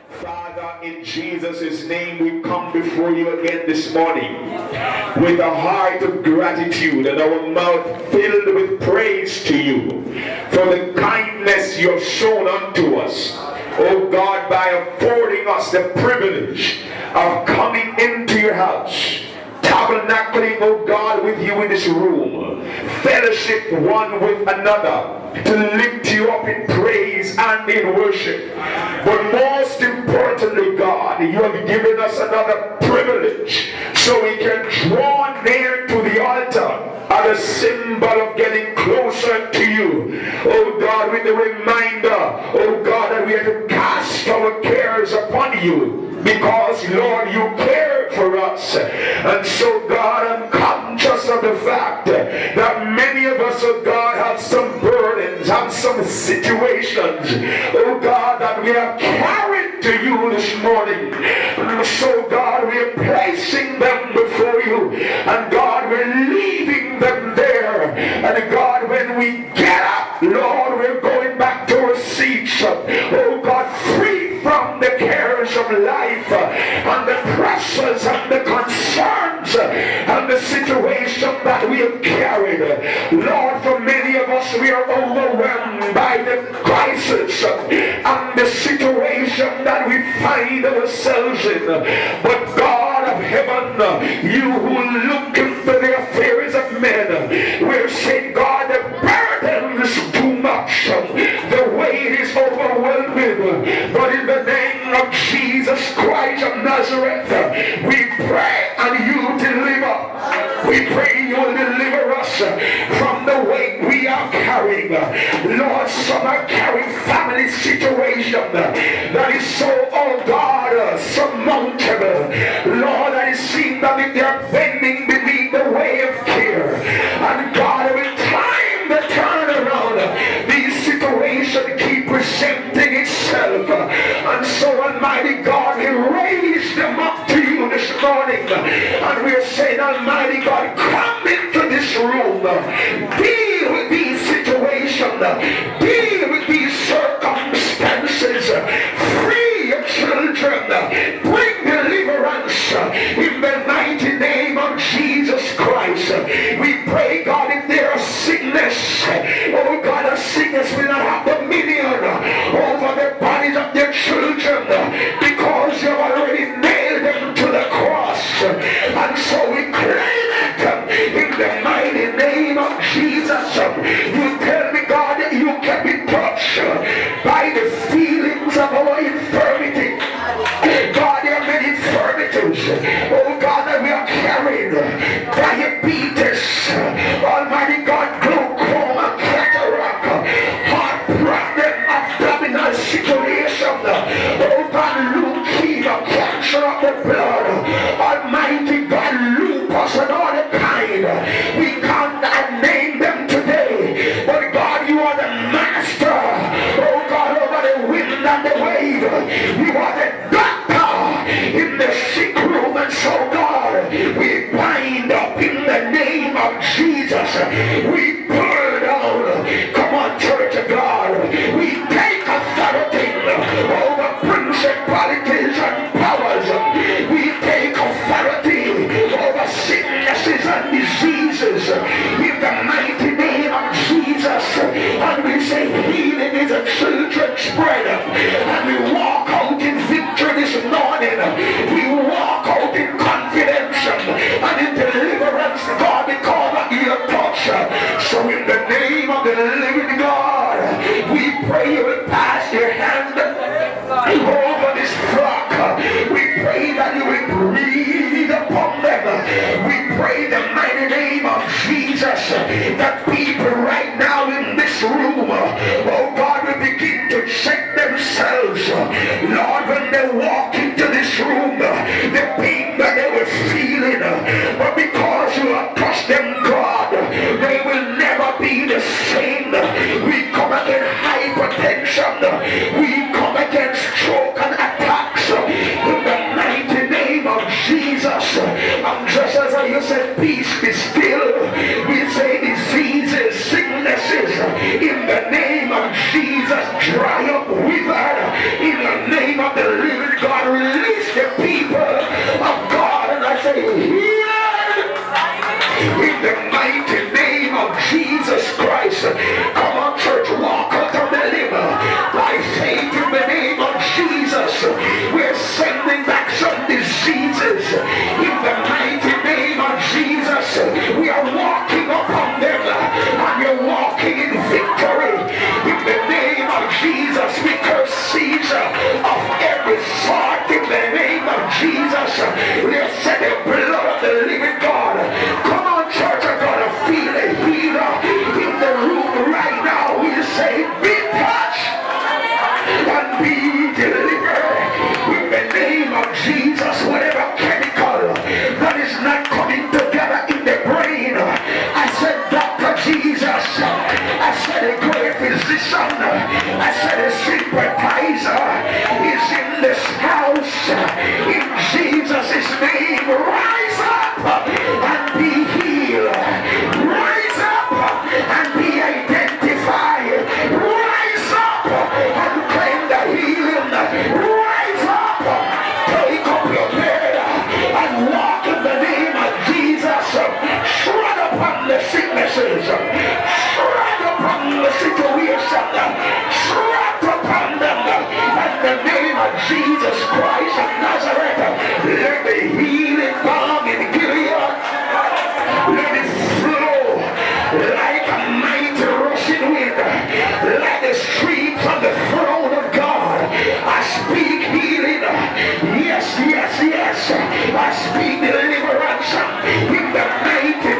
Father, in Jesus' name, we come before you again this morning with a heart of gratitude and our mouth filled with praise to you for the kindness you have shown unto us. Oh God, by affording us the privilege of coming into your house, tabernacling, oh God, with you in this room, fellowship one with another, to lift you up in praise and in worship. But most importantly, God, you have given us another privilege so we can draw near to the altar as a symbol of getting closer to you. Oh God, with the reminder, oh God, that we have to cast our cares upon you, because Lord, you care for us. And so God, I'm conscious of the fact that many of us, oh God, have some burdens, have some situations, oh God, that we have carried to you this morning. And so God, we are placing them before you, and God, we're leaving them there. And God, when we get up, Lord, we're going back to our seats, oh God, free from the cares of life and the pressures and the concerns and the situation that we have carried. Lord, for many of us, we are overwhelmed by the crisis and the situation that we find ourselves in. But God of heaven, you who look into the affairs of men, we're saying, God, the burden is too much, the weight is overwhelming. But in the name of Jesus Christ of Nazareth, we pray and you deliver. We pray you will deliver us from the weight we are carrying. Lord, some are carrying family situation that is so, oh God, surmountable. Lord, that it seems that if they are bending beneath the way of care. And God, every time they turn around, these situations keep presenting itself. And so, Almighty God, we raise them up to you this morning. And we are saying, Almighty God, come into this room. Deal with these situations. Deal with these circumstances. Free your children. Bring deliverance in the mighty name of Jesus Christ. We pray, God, if there is sickness, oh God, a sickness will not have dominion over the bodies of their children, because you have already nailed them to the cross. And so we claim it in the mighty name of Jesus. You tell me, God, that you can be touched by the feelings of our infirmity. God, there are many infirmities, oh God, that we are carrying. Diabetes, Almighty God, glaucoma, cataract, heart problem, abdominal situation, oh God, leukemia, cancer of the blood, Almighty God, lupus and all the kind. We can't name them today, but God, you are the master, oh God, over the wind and the wave. You are the doctor in the sick room. And so God, we bind up in the name of Jesus. We pull down, come on, church of God, we take authority over principalities and powers. We take authority over sicknesses and diseases in the mighty name of Jesus. And we say healing is a children's bread. And we walk out in victory this morning. We walk out in confidence and in deliverance, God, because of your touch. So in the name of the living God, we pray you will pass your hand over this flock. We pray that you will breathe upon them. We pray the mighty name of Jesus that people right now in this room, oh God, will begin to check themselves. Lord, when they walk into this room, the pain that they were feeling, but because you have touched them, God, they will never be the same. We come against hypertension. We come against stroke and attacks in the mighty name of Jesus. And just as you said, be peace be still. We say diseases, sicknesses, in the name of Jesus, dry up, withered. In the name of the living God, release the people of God. And I say, healed in the mighty name of Jesus Christ. Come on, church, walk out of the liver by faith in the name of Jesus. We're sending back some diseases in the mighty name of Jesus. We are walking upon them, and you're walking in victory in the name of Jesus. We curse seizure of every sort in the name of Jesus. We have said the blood of the living God. Come on, church, I'm gonna feel a healer in the room right now. We say, be touched and be delivered in the name of Jesus. Whatever chemical that is not coming together in the brain, I said, Dr. Jesus, I said, a great physician, I said, a sympathizer is in this house. In Jesus' name, rise up and be healed. Rise up and be identified. Rise up and claim the healing. Rise up, take up your bed and walk in the name of Jesus. Shred upon the sicknesses. Shred upon the situation. Shred upon them. In the name of Jesus Christ of Nazareth, let the healing balm in Gilead, let it flow like a mighty rushing wind, like the stream from the throne of God. I speak healing. Yes, yes, yes. I speak deliverance in the mighty